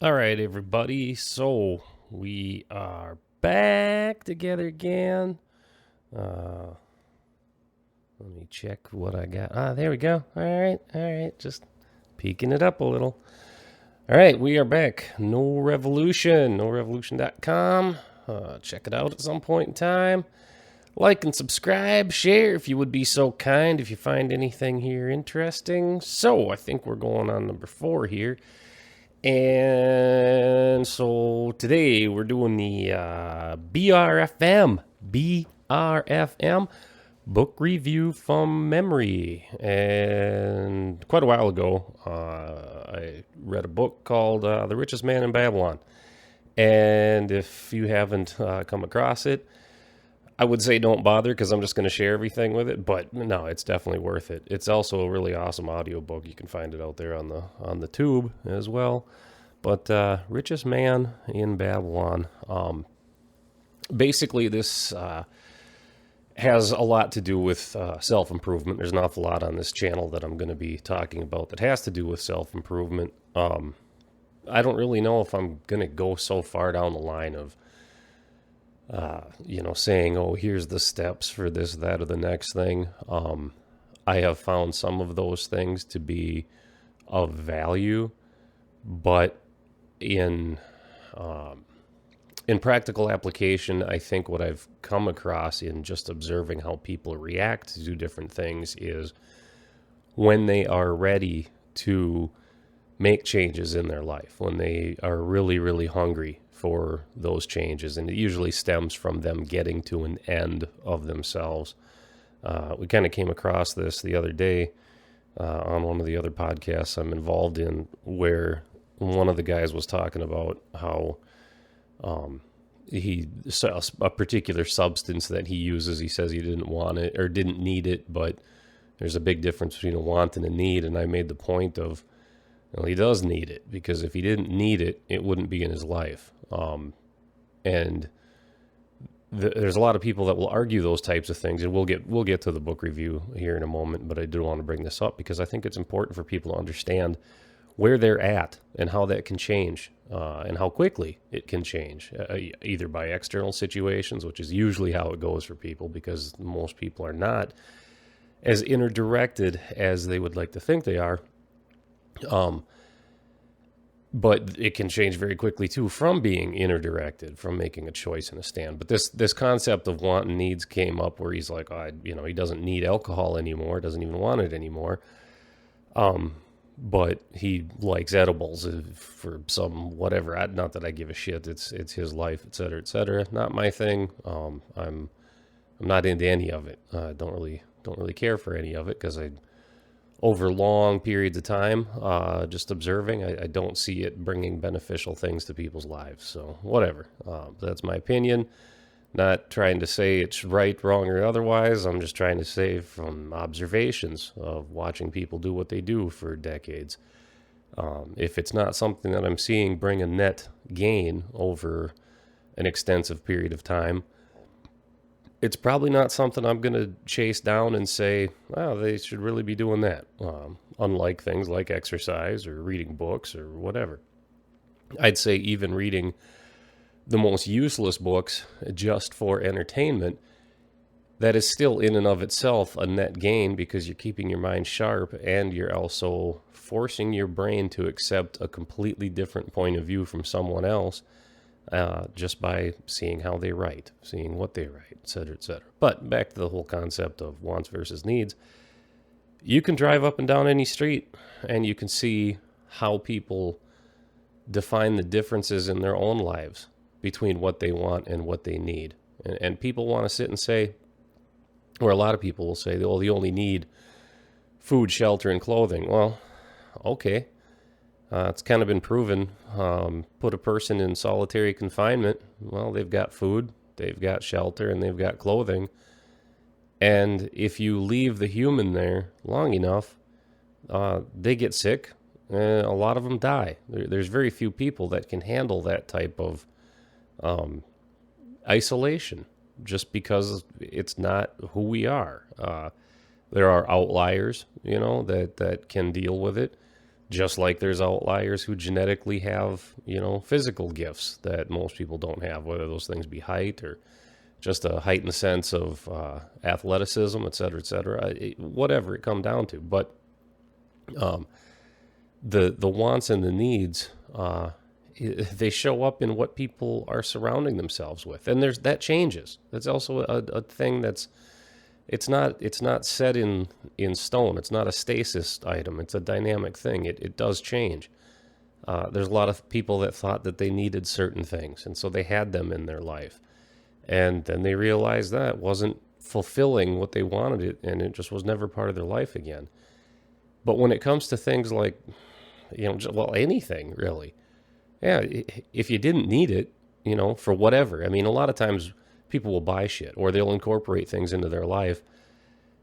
All right, everybody. So we are back together again. Uh, Let me check what I got. There we go. All right. Just peeking it up a little. All right, we are back. KnowRevolution, KnowRevolution.com. Check it out at some point in time. Like and subscribe, share if you would be so kind if you find anything here interesting. So I think we're going on number 4 here. And so today we're doing the BRFM book review from memory. And quite a while ago, I read a book called The Richest Man in Babylon. And if you haven't come across it, I would say don't bother because I'm just going to share everything with it. But no, it's definitely worth it. It's also a really awesome audiobook. You can find it out there on the tube as well. But Richest Man in Babylon. Basically, this has a lot to do with self-improvement. There's an awful lot on this channel that I'm going to be talking about that has to do with self-improvement. I don't really know if I'm going to go so far down the line of saying, oh, here's the steps for this, that, or the next thing. I have found some of those things to be of value, but in practical application, I think what I've come across in just observing how people react to different things is when they are ready to make changes in their life, when they are really, really hungry for those changes, and it usually stems from them getting to an end of themselves. We kind of came across this the other day on one of the other podcasts I'm involved in, where one of the guys was talking about how a particular substance that he uses, he says he didn't want it or didn't need it, but there's a big difference between a want and a need. And I made the point of, well, he does need it, because if he didn't need it, it wouldn't be in his life. There's a lot of people that will argue those types of things, and we'll get to the book review here in a moment. But I do want to bring this up because I think it's important for people to understand where they're at and how that can change, and how quickly it can change, either by external situations, which is usually how it goes for people, because most people are not as inner directed as they would like to think they are. But it can change very quickly too, from being inner directed, from making a choice and a stand. But this concept of want and needs came up where he's like, he doesn't need alcohol anymore, doesn't even want it anymore. But he likes edibles for some whatever. Not that I give a shit. It's his life, et cetera, et cetera. Not my thing. I'm not into any of it. I don't really care for any of it, because over long periods of time, just observing, I don't see it bringing beneficial things to people's lives. So whatever. That's my opinion. Not trying to say it's right, wrong, or otherwise. I'm just trying to say from observations of watching people do what they do for decades. If it's not something that I'm seeing bring a net gain over an extensive period of time, it's probably not something I'm going to chase down and say, wow, they should really be doing that. Unlike things like exercise or reading books or whatever. I'd say even reading the most useless books just for entertainment, that is still in and of itself a net gain, because you're keeping your mind sharp and you're also forcing your brain to accept a completely different point of view from someone else, just by seeing how they write, seeing what they write, et cetera, et cetera. But back to the whole concept of wants versus needs. You can drive up and down any street and you can see how people define the differences in their own lives between what they want and what they need. And people want to sit and say, or a lot of people will say, well, you only need food, shelter, and clothing. Well, okay. It's kind of been proven. Put a person in solitary confinement, well, they've got food, they've got shelter, and they've got clothing. And if you leave the human there long enough, they get sick, and a lot of them die. There's very few people that can handle that type of isolation, just because it's not who we are. There are outliers, that can deal with it. Just like there's outliers who genetically have, physical gifts that most people don't have, whether those things be height or just a heightened sense of athleticism, et cetera, whatever it come down to. But the wants and the needs, they show up in what people are surrounding themselves with, and that changes. That's also a thing that's it's not set in stone. It's not a stasis item. It's a dynamic thing. It does change. There's a lot of people that thought that they needed certain things, and so they had them in their life, and then they realized that wasn't fulfilling what they wanted, and it just was never part of their life again. But when it comes to things like, anything really, yeah, if you didn't need it, for whatever. I mean, a lot of times people will buy shit or they'll incorporate things into their life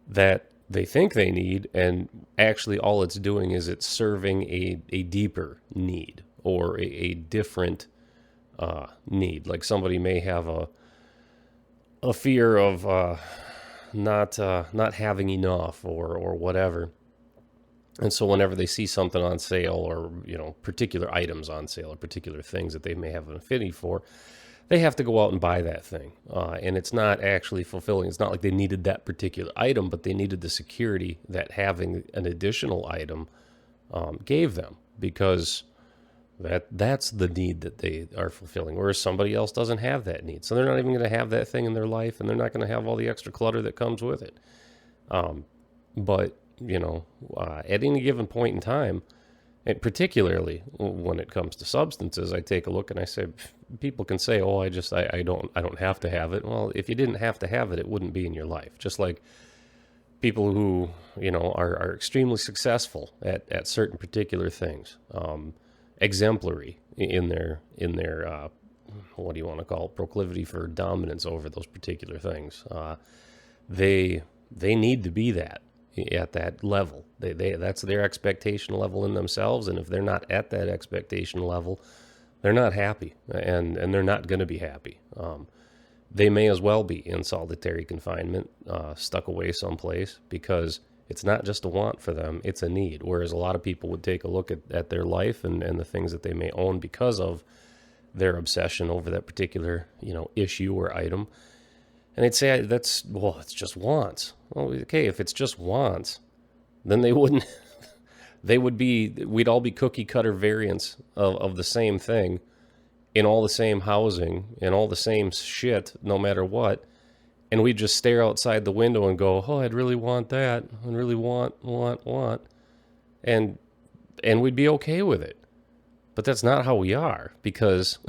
that they think they need, and actually all it's doing is it's serving a deeper need or a different need. Like somebody may have a fear of not having enough or whatever. And so whenever they see something on sale or, particular items on sale or particular things that they may have an affinity for, they have to go out and buy that thing. And it's not actually fulfilling. It's not like they needed that particular item, but they needed the security that having an additional item gave them, because that's the need that they are fulfilling, whereas somebody else doesn't have that need. So they're not even going to have that thing in their life, and they're not going to have all the extra clutter that comes with it. But at any given point in time, and particularly when it comes to substances, I take a look and I say, people can say, "Oh, I don't have to have it." Well, if you didn't have to have it, it wouldn't be in your life. Just like people who are extremely successful at certain particular things, exemplary in their what do you want to call it, proclivity for dominance over those particular things. They need to be that. At that level, that's their expectation level in themselves, and if they're not at that expectation level, they're not happy, and they're not going to be happy. They may as well be in solitary confinement, stuck away someplace, because it's not just a want for them, it's a need. Whereas a lot of people would take a look at their life and the things that they may own because of their obsession over that particular issue or item, and they'd say, it's just wants. Well, okay, if it's just wants, then we'd all be cookie cutter variants of the same thing in all the same housing and all the same shit, no matter what. And we'd just stare outside the window and go, "Oh, I'd really want that. I'd really want. And we'd be okay with it. But that's not how we are, because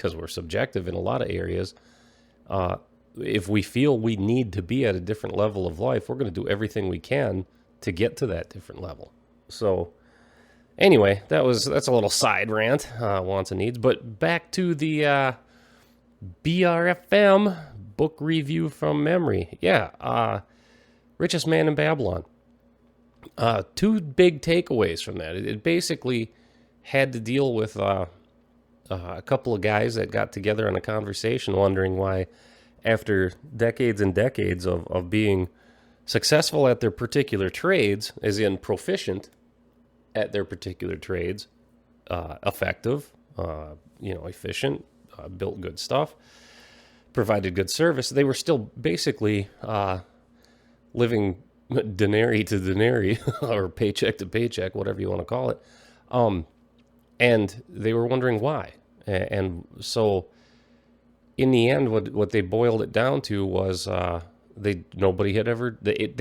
we're subjective in a lot of areas. If we feel we need to be at a different level of life, we're going to do everything we can to get to that different level. So anyway, that's a little side rant, wants and needs. But back to the BRFM book review from memory. Yeah, Richest Man in Babylon. Two big takeaways from that. It basically had to deal with a couple of guys that got together in a conversation wondering why, after decades and decades of being successful at their particular trades, as in proficient at their particular trades, effective, efficient, built good stuff, provided good service, they were still basically living denary to denary, or paycheck to paycheck, whatever you want to call it. And they were wondering why. And so in the end, what they boiled it down to was they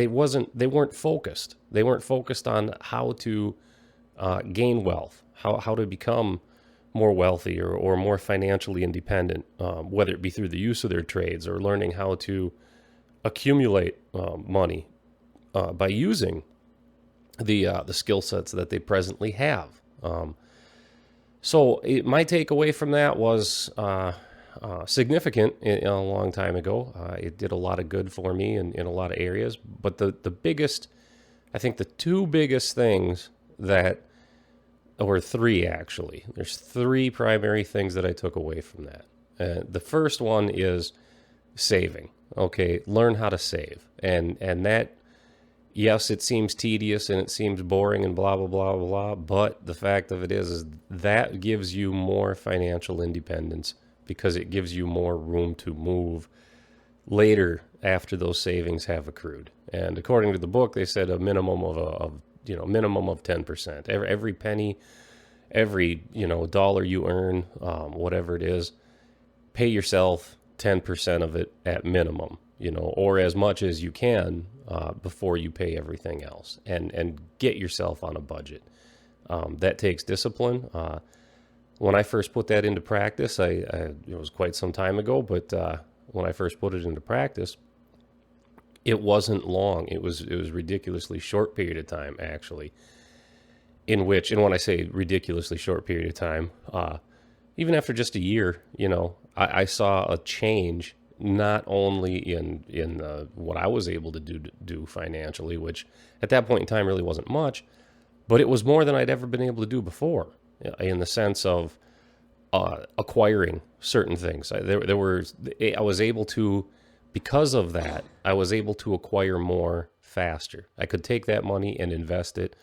weren't focused. They weren't focused on how to gain wealth, how to become more wealthy or more financially independent, whether it be through the use of their trades or learning how to accumulate money by using the skill sets that they presently have. So my takeaway from that was significant a long time ago. It did a lot of good for me in a lot of areas. But the biggest, I think the two biggest things or three actually, there's three primary things that I took away from that. The first one is saving. Okay, learn how to save. And that, Yes, it seems tedious and it seems boring and blah, blah, blah, blah, blah. But the fact of it is that gives you more financial independence because it gives you more room to move later after those savings have accrued. And according to the book, they said a minimum minimum of 10%. Every penny, every dollar you earn, whatever it is, pay yourself 10% of it at minimum, or as much as you can before you pay everything else, and get yourself on a budget. That takes discipline. When I first put that into practice, it was quite some time ago, but when I first put it into practice, it wasn't long. It was ridiculously short period of time, actually, in which, and when I say ridiculously short period of time, even after just a year, I saw a change, not only in what I was able to do financially, which at that point in time really wasn't much, but it was more than I'd ever been able to do before, in the sense of acquiring certain things. I was able to, because of that, I was able to acquire more faster. I could take that money and invest it.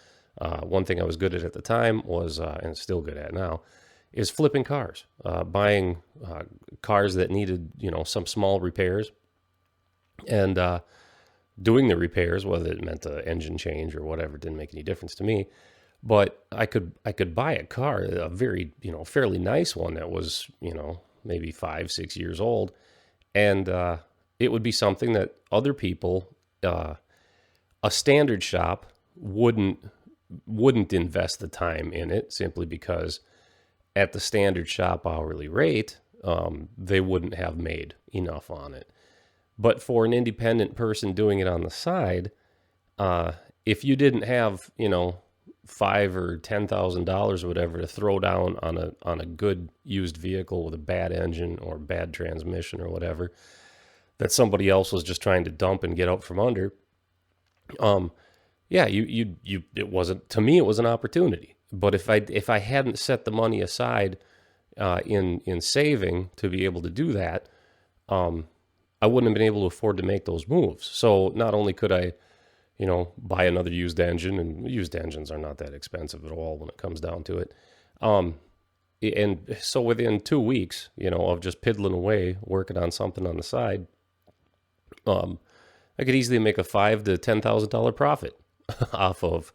One thing I was good at the time was, and still good at now, is flipping cars, buying cars that needed, some small repairs, and doing the repairs, whether it meant an engine change or whatever, didn't make any difference to me. But I could buy a car, a very, fairly nice one that was, maybe 5-6 years old, and it would be something that other people, a standard shop wouldn't invest the time in it, simply because at the standard shop hourly rate, they wouldn't have made enough on it. But for an independent person doing it on the side, if you didn't have, $5,000 or $10,000 or whatever to throw down on a good used vehicle with a bad engine or bad transmission or whatever, that somebody else was just trying to dump and get out from under, it wasn't, to me, it was an opportunity. But if I hadn't set the money aside in saving to be able to do that, I wouldn't have been able to afford to make those moves. So not only could I, buy another used engine, and used engines are not that expensive at all when it comes down to it. And so within 2 weeks, of just piddling away, working on something on the side, I could easily make a $5,000 to $10,000 profit off of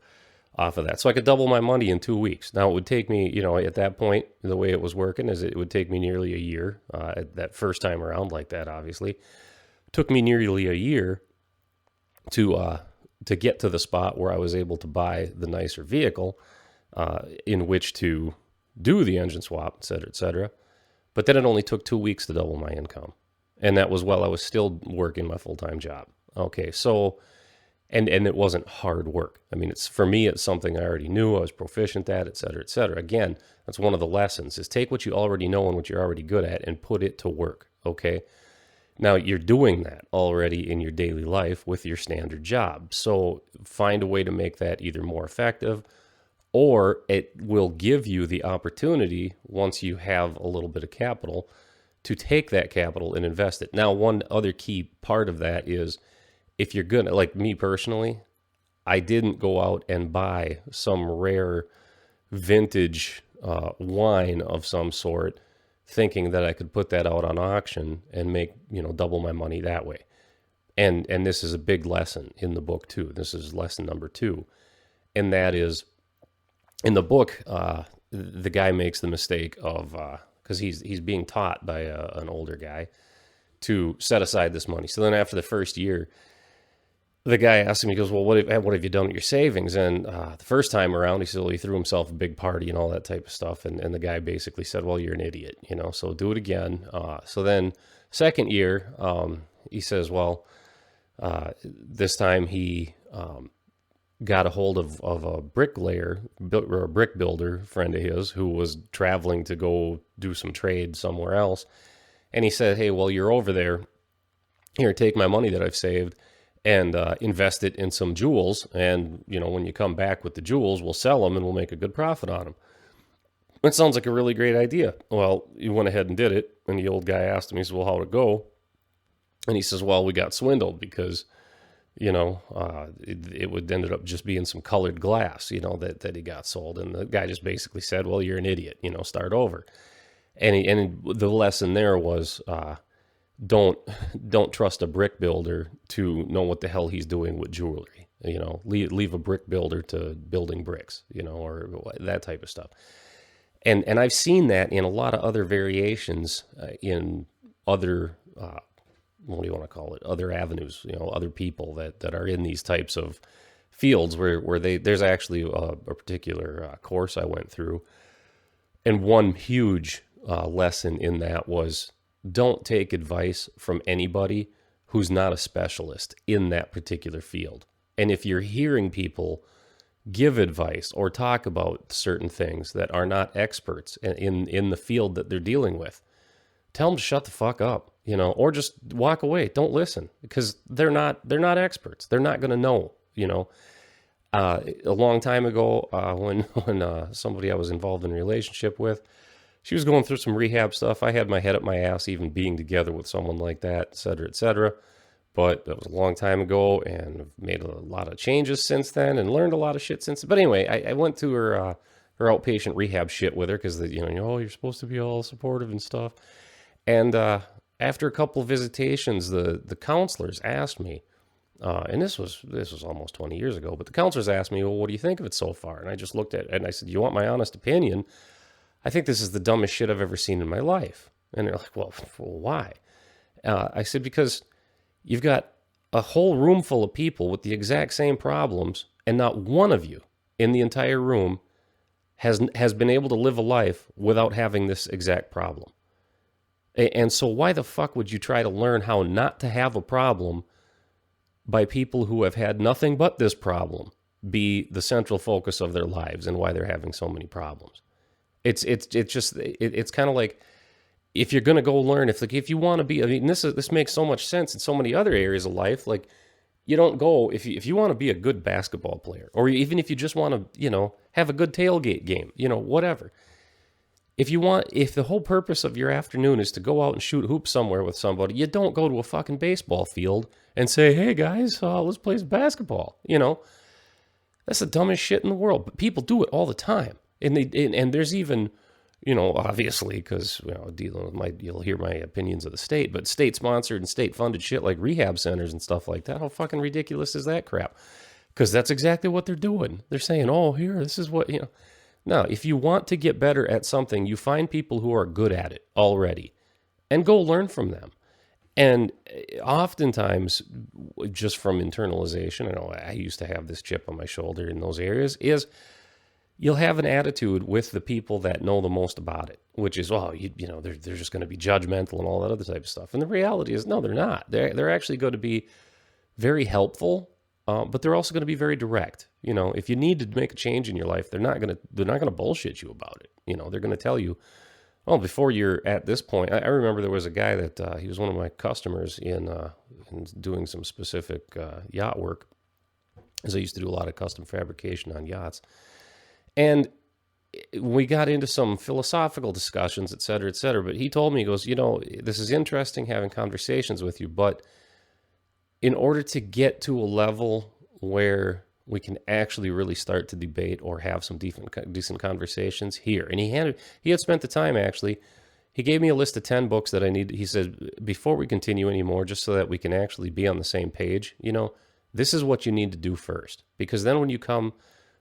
that. So I could double my money in 2 weeks. Now it would take me, at that point, the way it was working is it would take me nearly a year. That first time around like that, obviously, took me nearly a year to get to the spot where I was able to buy the nicer vehicle, in which to do the engine swap, et cetera, et cetera. But then it only took 2 weeks to double my income. And that was while I was still working my full-time job. Okay, so, and it wasn't hard work. I mean, for me, it's something I already knew, I was proficient at, et cetera, et cetera. Again, that's one of the lessons, is take what you already know and what you're already good at and put it to work, okay? Now, you're doing that already in your daily life with your standard job. So find a way to make that either more effective, or it will give you the opportunity, once you have a little bit of capital, to take that capital and invest it. Now, one other key part of that is, if you're good, like me personally, I didn't go out and buy some rare vintage wine of some sort, thinking that I could put that out on auction and make, double my money that way. And this is a big lesson in the book too. This is lesson number 2. And that is, in the book, the guy makes the mistake of, because he's being taught by an older guy to set aside this money. So then after the first year, the guy asked him, he goes, well, what have you done with your savings? And the first time around, he said, well, he threw himself a big party and all that type of stuff. And the guy basically said, well, you're an idiot, so do it again. So then second year, he says, well, this time he got a hold of a bricklayer or a brick builder friend of his who was traveling to go do some trade somewhere else. And he said, hey, well, you're over there. Here, take my money that I've saved and invest it in some jewels. And, when you come back with the jewels, we'll sell them and we'll make a good profit on them. It sounds like a really great idea. Well, he went ahead and did it. And the old guy asked him, he said, well, how'd it go? And he says, well, we got swindled because, it would ended up just being some colored glass, that he got sold. And the guy just basically said, well, you're an idiot, start over. And the lesson there was, don't trust a brick builder to know what the hell he's doing with jewelry. Leave a brick builder to building bricks, or that type of stuff. And I've seen that in a lot of other variations in other, what do you want to call it? Other avenues, other people that are in these types of fields where there's actually a particular course I went through. And one huge lesson in that was, don't take advice from anybody who's not a specialist in that particular field. And if you're hearing people give advice or talk about certain things that are not experts in the field that they're dealing with, tell them to shut the fuck up, or just walk away. Don't listen, because they're not experts. They're not going to know, A long time ago, when somebody I was involved in a relationship with, she was going through some rehab stuff. I had my head up my ass even being together with someone like that, et cetera, et cetera. But that was a long time ago, and I've made a lot of changes since then and learned a lot of shit since then. But anyway, I went through her outpatient rehab shit with her because, you're supposed to be all supportive and stuff. And after a couple of visitations, the counselors asked me, and this was almost 20 years ago, but the counselors asked me, well, what do you think of it so far? And I just looked at it and I said, you want my honest opinion? I think this is the dumbest shit I've ever seen in my life. And they're like, well, why? I said, because you've got a whole room full of people with the exact same problems, and not one of you in the entire room has been able to live a life without having this exact problem. And so why the fuck would you try to learn how not to have a problem by people who have had nothing but this problem be the central focus of their lives and why they're having so many problems? It's kind of like, if you're going to go learn, if you want to be, this makes so much sense in so many other areas of life. Like, you don't go, if you want to be a good basketball player, or even if you just want to, have a good tailgate game, whatever. If the whole purpose of your afternoon is to go out and shoot hoops somewhere with somebody, you don't go to a fucking baseball field and say, hey guys, let's play some basketball. That's the dumbest shit in the world. But people do it all the time. And there's even, obviously, because dealing with you'll hear my opinions of the state, but state-sponsored and state-funded shit like rehab centers and stuff like that. How fucking ridiculous is that crap? Because that's exactly what they're doing. They're saying, oh, here, this is what, No, if you want to get better at something, you find people who are good at it already and go learn from them. And oftentimes, just from internalization, I know I used to have this chip on my shoulder in those areas, is you'll have an attitude with the people that know the most about it, which is, they're just going to be judgmental and all that other type of stuff. And the reality is, no, they're not. They're actually going to be very helpful, but they're also going to be very direct. If you need to make a change in your life, they're not going to bullshit you about it. They're going to tell you, well, before you're at this point. I remember there was a guy that he was one of my customers in doing some specific yacht work, as I used to do a lot of custom fabrication on yachts. And we got into some philosophical discussions, et cetera, but he told me, he goes, this is interesting having conversations with you, but in order to get to a level where we can actually really start to debate or have some decent conversations here. And he had spent the time, actually. He gave me a list of 10 books that I need. He said, before we continue anymore, just so that we can actually be on the same page, this is what you need to do first. Because then when you come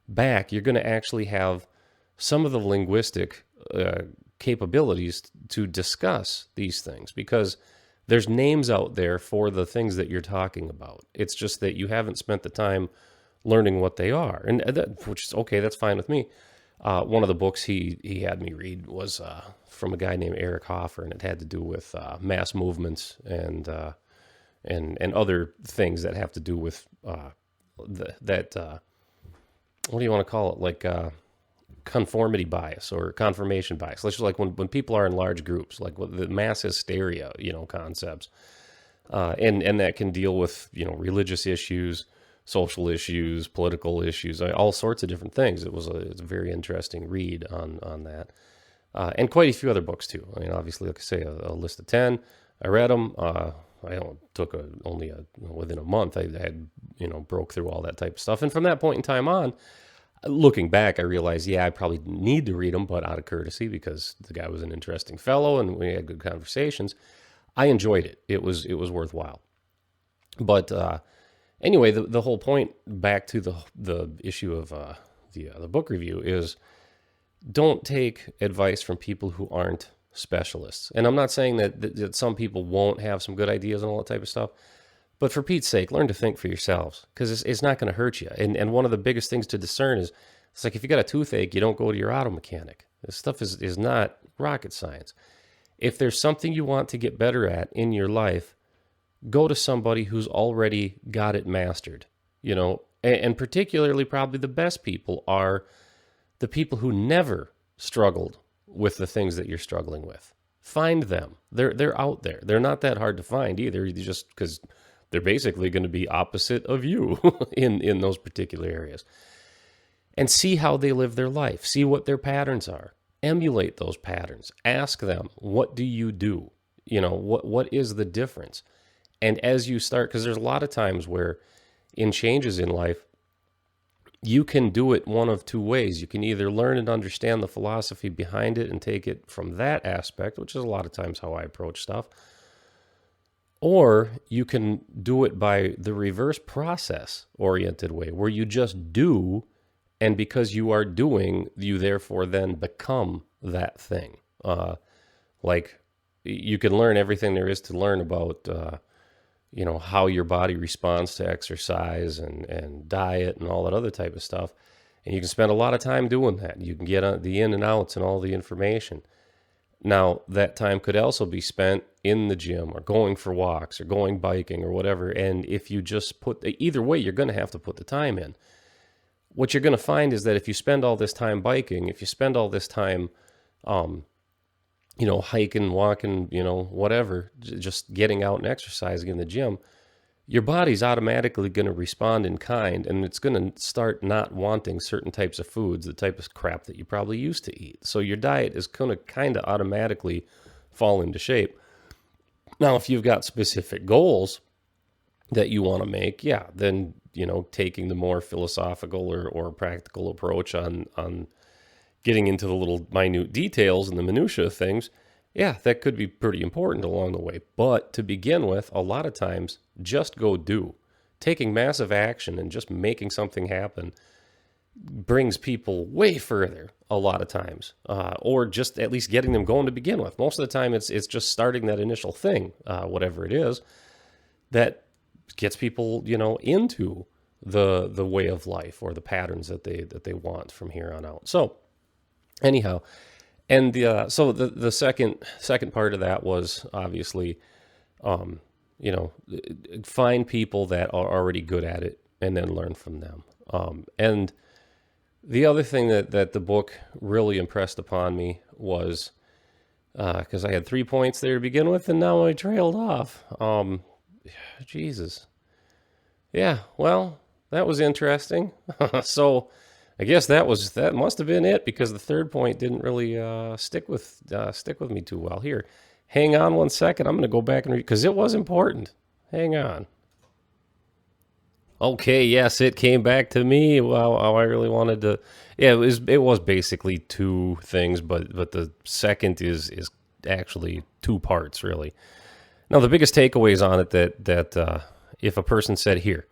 back, you're going to actually have some of the linguistic capabilities to discuss these things, because there's names out there for the things that you're talking about. It's just that you haven't spent the time learning what they are, and which is okay. That's fine with me. One of the books he had me read was from a guy named Eric Hoffer, and it had to do with mass movements and other things that have to do with what do you want to call it? Like conformity bias or confirmation bias. Let's just like when people are in large groups, like the mass hysteria, concepts, and that can deal with religious issues, social issues, political issues, all sorts of different things. It's a very interesting read on that, and quite a few other books too. I mean, obviously, like I say, a list of 10. I read them. within a month, I had, broke through all that type of stuff. And from that point in time on, looking back, I realized, yeah, I probably didn't need to read them, but out of courtesy, because the guy was an interesting fellow and we had good conversations, I enjoyed it. It was worthwhile. But anyway, the whole point, back to the issue of the book review, is don't take advice from people who aren't specialists. And I'm not saying that some people won't have some good ideas and all that type of stuff, but for Pete's sake, learn to think for yourselves, because it's not going to hurt you. And one of the biggest things to discern is, it's like if you got a toothache, you don't go to your auto mechanic. This stuff is not rocket science. If there's something you want to get better at in your life, go to somebody who's already got it mastered, and particularly probably the best people are the people who never struggled with the things that you're struggling with. Find them. They're out there. They're not that hard to find either, just because they're basically going to be opposite of you in those particular areas. And see how they live their life. See what their patterns are. Emulate those patterns. Ask them, what do you do? What is the difference? And as you start, because there's a lot of times where in changes in life, you can do it one of two ways. You can either learn and understand the philosophy behind it and take it from that aspect, which is a lot of times how I approach stuff, or you can do it by the reverse process-oriented way, where you just do, and because you are doing, you therefore then become that thing. Like, you can learn everything there is to learn about how your body responds to exercise and diet and all that other type of stuff. And you can spend a lot of time doing that. You can get the in and outs and all the information. Now, that time could also be spent in the gym or going for walks or going biking or whatever. And if you just either way, you're going to have to put the time in. What you're going to find is that if you spend all this time biking, if you spend all this time, hiking, walking, whatever, just getting out and exercising in the gym, your body's automatically going to respond in kind, and it's going to start not wanting certain types of foods, the type of crap that you probably used to eat. So your diet is going to kind of automatically fall into shape. Now, if you've got specific goals that you want to make, then, taking the more philosophical or practical approach on getting into the little minute details and the minutia of things, that could be pretty important along the way. But to begin with, a lot of times, just go do. Taking massive action and just making something happen brings people way further a lot of times, or just at least getting them going to begin with. Most of the time, it's just starting that initial thing, whatever it is, that gets people, into the way of life or the patterns that they want from here on out. So anyhow, and so the second part of that was obviously, find people that are already good at it and then learn from them. And the other thing that the book really impressed upon me was, because I had 3 points there to begin with, and now I trailed off. Jesus. Yeah, well, that was interesting. So I guess that must have been it, because the third point didn't really stick with me too well. Here, hang on 1 second. I'm going to go back and read, because it was important. Hang on. Okay, yes, it came back to me. Well, I really wanted to. Yeah, it was basically two things, but the second is actually 2 parts, really. Now, the biggest takeaways on it that if a person said, here,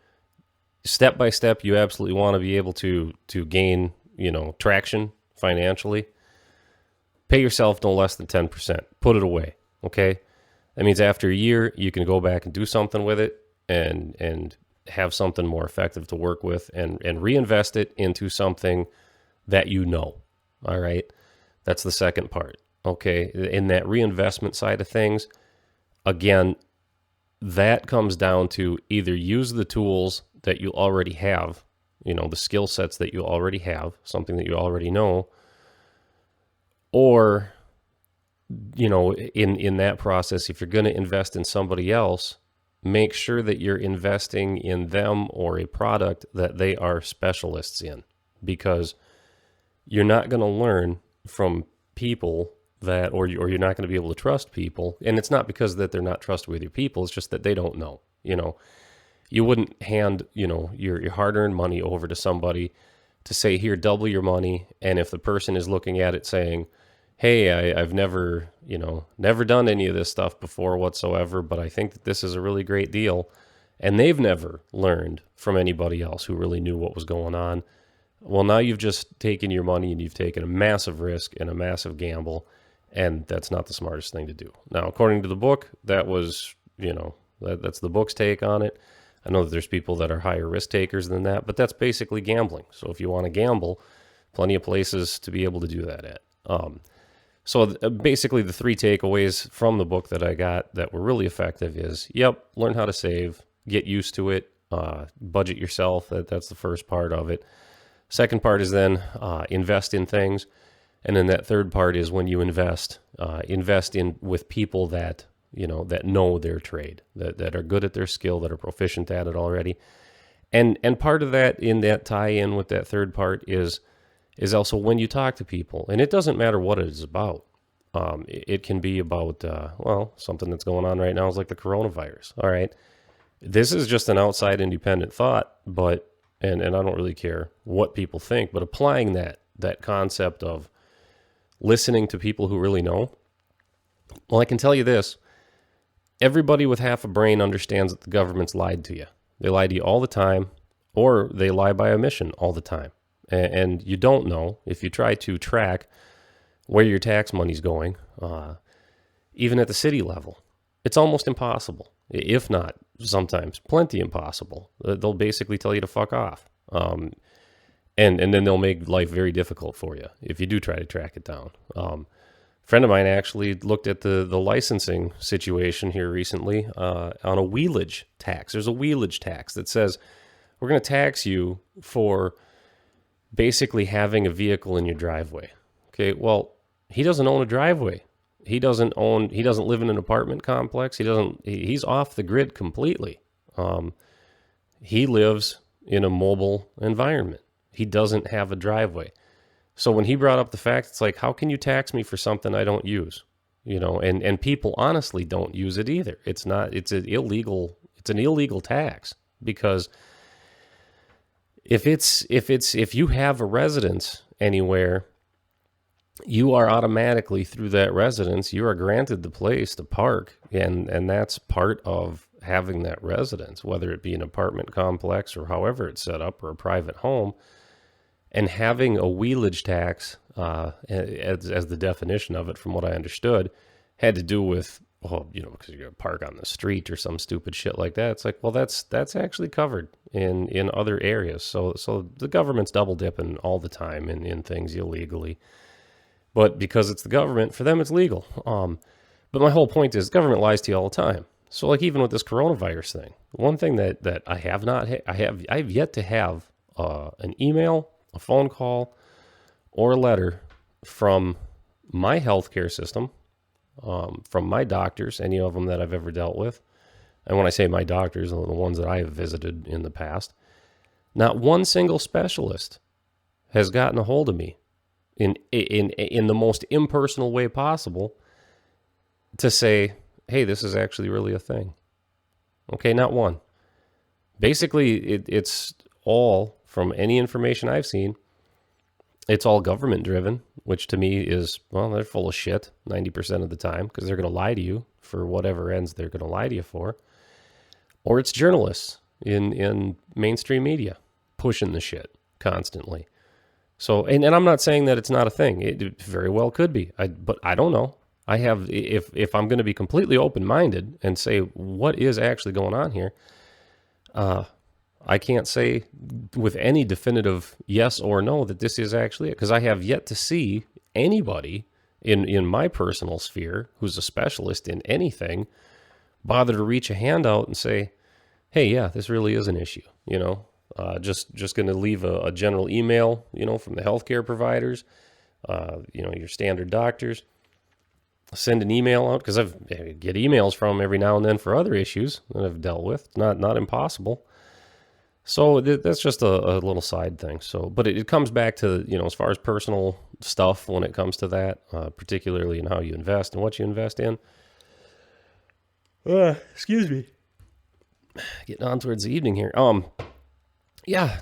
step by step, you absolutely want to be able to gain, traction financially, pay yourself no less than 10%. Put it away, okay? That means after a year, you can go back and do something with it and have something more effective to work with and reinvest it into something that all right? That's the second part, okay? In that reinvestment side of things, again, that comes down to either use the tools that you already have, the skill sets that you already have, something that you already know, or, in that process, if you're going to invest in somebody else, make sure that you're investing in them or a product that they are specialists in, because you're not going to learn from people that, or you're not going to be able to trust people. And it's not because that they're not trustworthy people. It's just that they don't know. You wouldn't hand, your hard-earned money over to somebody to say, here, double your money. And if the person is looking at it saying, hey, I've never done any of this stuff before whatsoever, but I think that this is a really great deal, and they've never learned from anybody else who really knew what was going on, well, now you've just taken your money and you've taken a massive risk and a massive gamble, and that's not the smartest thing to do. Now, according to the book, that was, that's the book's take on it. I know that there's people that are higher risk takers than that, but that's basically gambling. So if you want to gamble, plenty of places to be able to do that at. So basically the 3 takeaways from the book that I got that were really effective is, learn how to save, get used to it, budget yourself. That's the first part of it. Second part is then invest in things. And then that third part is when you invest in with people that, that know their trade, that are good at their skill, that are proficient at it already. And part of that, in that tie-in with that third part is also when you talk to people, and it doesn't matter what it is about. It can be about, something that's going on right now is like the coronavirus. All right. This is just an outside independent thought, but, and I don't really care what people think, but applying that concept of listening to people who really know. Well, I can tell you this. Everybody with half a brain understands that the government's lied to you. They lie to you all the time, or they lie by omission all the time. And you don't know, if you try to track where your tax money's going, even at the city level, it's almost impossible. If not, sometimes plenty impossible. They'll basically tell you to fuck off. And then they'll make life very difficult for you if you do try to track it down. A friend of mine actually looked at the licensing situation here recently on a wheelage tax. There's a wheelage tax that says we're going to tax you for basically having a vehicle in your driveway. Okay, well, he doesn't own a driveway. He doesn't live in an apartment complex. He's off the grid completely. He lives in a mobile environment. He doesn't have a driveway. So when he brought up the fact, it's like, how can you tax me for something I don't use? And people honestly don't use it either. It's an illegal tax, because if you have a residence anywhere, you are automatically, through that residence, you are granted the place to park, and that's part of having that residence, whether it be an apartment complex or however it's set up, or a private home. And having a wheelage tax, as the definition of it, from what I understood, had to do with, because you're going to park on the street or some stupid shit like that. It's like, well, that's actually covered in other areas. So the government's double dipping all the time in things illegally. But because it's the government, for them it's legal. But my whole point is, government lies to you all the time. So like even with this coronavirus thing, one thing that I have yet to have an email, a phone call, or a letter from my healthcare system, from my doctors, any of them that I've ever dealt with. And when I say my doctors, the ones that I have visited in the past, not one single specialist has gotten a hold of me in the most impersonal way possible to say, hey, this is actually really a thing. Okay, not one. Basically, it's all, from any information I've seen, it's all government driven, which to me is, well, they're full of shit 90% of the time, because they're going to lie to you for whatever ends they're going to lie to you for. Or it's journalists in mainstream media pushing the shit constantly. So, and I'm not saying that it's not a thing. It very well could be, but I don't know. I have, if I'm going to be completely open-minded and say what is actually going on here, I can't say with any definitive yes or no that this is actually it, because I have yet to see anybody in my personal sphere who's a specialist in anything bother to reach a hand out and say, hey, yeah, this really is an issue, just going to leave a general email, from the healthcare providers, your standard doctors. Send an email out, because I get emails from them every now and then for other issues that I've dealt with. Not impossible. So that's just a little side thing. So, but it comes back to, as far as personal stuff when it comes to that, particularly in how you invest and what you invest in. Excuse me. Getting on towards the evening here. Yeah,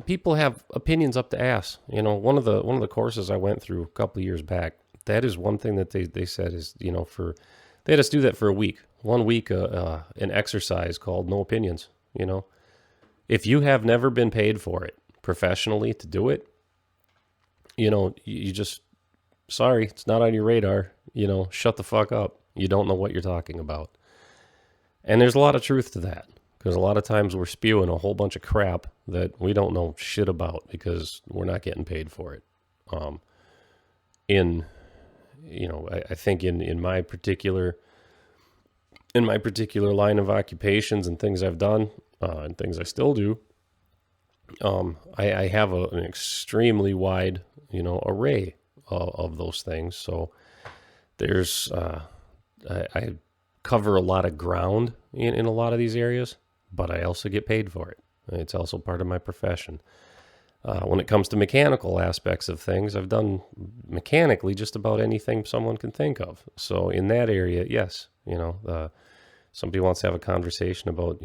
people have opinions up the ass. One of the courses I went through a couple of years back, that is one thing that they said is, they had us do that for a week. 1 week, an exercise called No Opinions, If you have never been paid for it professionally to do it, you just, sorry, it's not on your radar, shut the fuck up. You don't know what you're talking about. And there's a lot of truth to that, because a lot of times we're spewing a whole bunch of crap that we don't know shit about because we're not getting paid for it. I think in my particular line of occupations and things I've done, and things I still do, I have an extremely wide, array of those things. So there's, I cover a lot of ground in a lot of these areas, but I also get paid for it. It's also part of my profession. When it comes to mechanical aspects of things, I've done mechanically just about anything someone can think of. So in that area, yes, somebody wants to have a conversation about,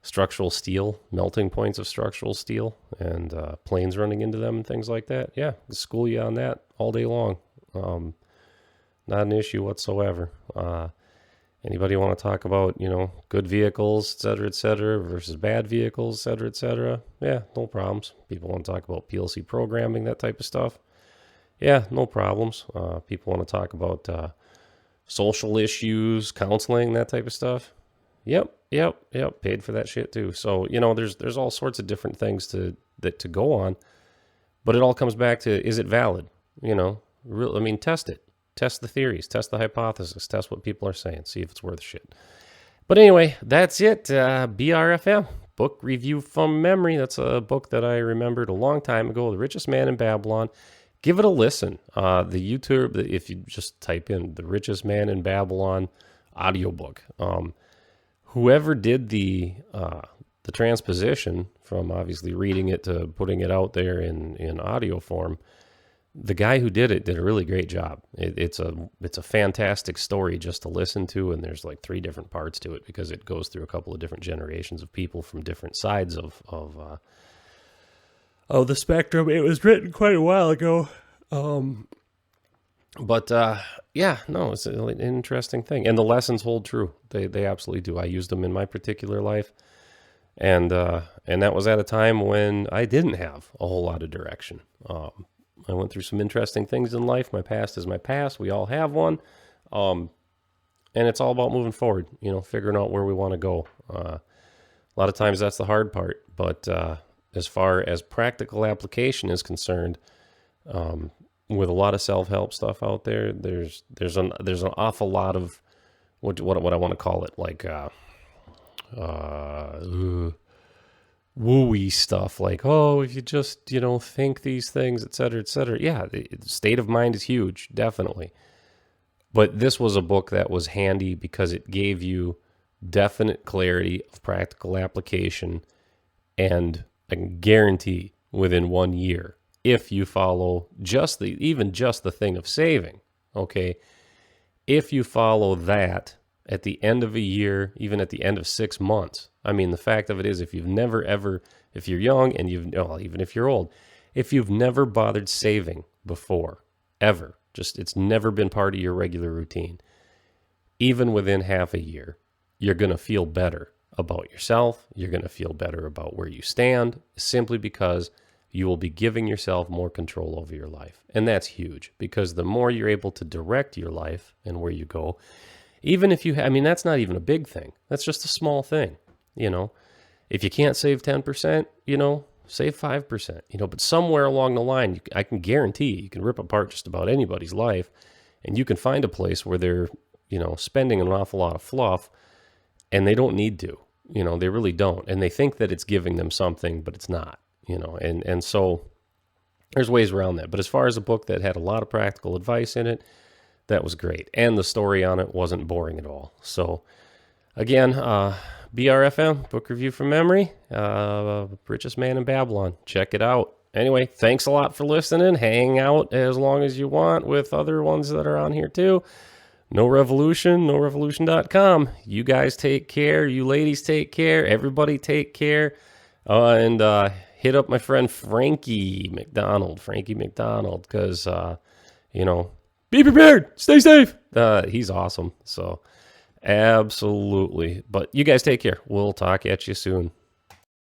structural steel, melting points of structural steel, and planes running into them and things like that. Yeah, I'll school you on that all day long. Not an issue whatsoever. Anybody want to talk about, good vehicles, et cetera, versus bad vehicles, et cetera? Yeah, no problems. People want to talk about PLC programming, that type of stuff. Yeah, no problems. People want to talk about social issues, counseling, that type of stuff. Yep. Paid for that shit too. So, there's all sorts of different things to go on, but it all comes back to, is it valid? Test it. Test the theories, test the hypothesis, test what people are saying, see if it's worth shit. But anyway, that's it. BRFM, book review from memory. That's a book that I remembered a long time ago, The Richest Man in Babylon. Give it a listen. The YouTube, if you just type in The Richest Man in Babylon audiobook. Whoever did the transposition from obviously reading it to putting it out there in audio form, the guy who did it did a really great job. It's a fantastic story just to listen to, and there's like 3 different parts to it because it goes through a couple of different generations of people from different sides of the spectrum. It was written quite a while ago, but it's an interesting thing, and the lessons hold true. They absolutely do. I used them in my particular life, and that was at a time when I didn't have a whole lot of direction. I went through some interesting things in life. My past is my past. We all have one. And it's all about moving forward, figuring out where we want to go. A lot of times that's the hard part. But as far as practical application is concerned, with a lot of self-help stuff out there, there's an awful lot of what I want to call it, like woo-y stuff, like, if you just, think these things, et cetera, et cetera. Yeah, the state of mind is huge, definitely. But this was a book that was handy because it gave you definite clarity of practical application, and I can guarantee within 1 year, if you follow even just the thing of saving, okay, if you follow that at the end of a year, even at the end of 6 months. The fact of it is, if you've never ever, if you're young and even if you're old, if you've never bothered saving before, ever, it's never been part of your regular routine, even within half a year, you're going to feel better about yourself. You're going to feel better about where you stand, simply because you will be giving yourself more control over your life. And that's huge, because the more you're able to direct your life and where you go, even if that's not even a big thing. That's just a small thing, If you can't save 10%, save 5%, but somewhere along the line, I can guarantee you can rip apart just about anybody's life, and you can find a place where they're, spending an awful lot of fluff, and they don't need to, they really don't. And they think that it's giving them something, but it's not, and so there's ways around that. But as far as a book that had a lot of practical advice in it, that was great. And the story on it wasn't boring at all. So Again, BRFM, book review from memory, Richest Man in Babylon. Check it out. Anyway, thanks a lot for listening. Hang out as long as you want with other ones that are on here too. KnowRevolution, KnowRevolution.com. You guys take care. You ladies take care. Everybody take care. And hit up my friend Frankie McDonald, because, be prepared. Stay safe. He's awesome. So, absolutely. But you guys take care. We'll talk at you soon.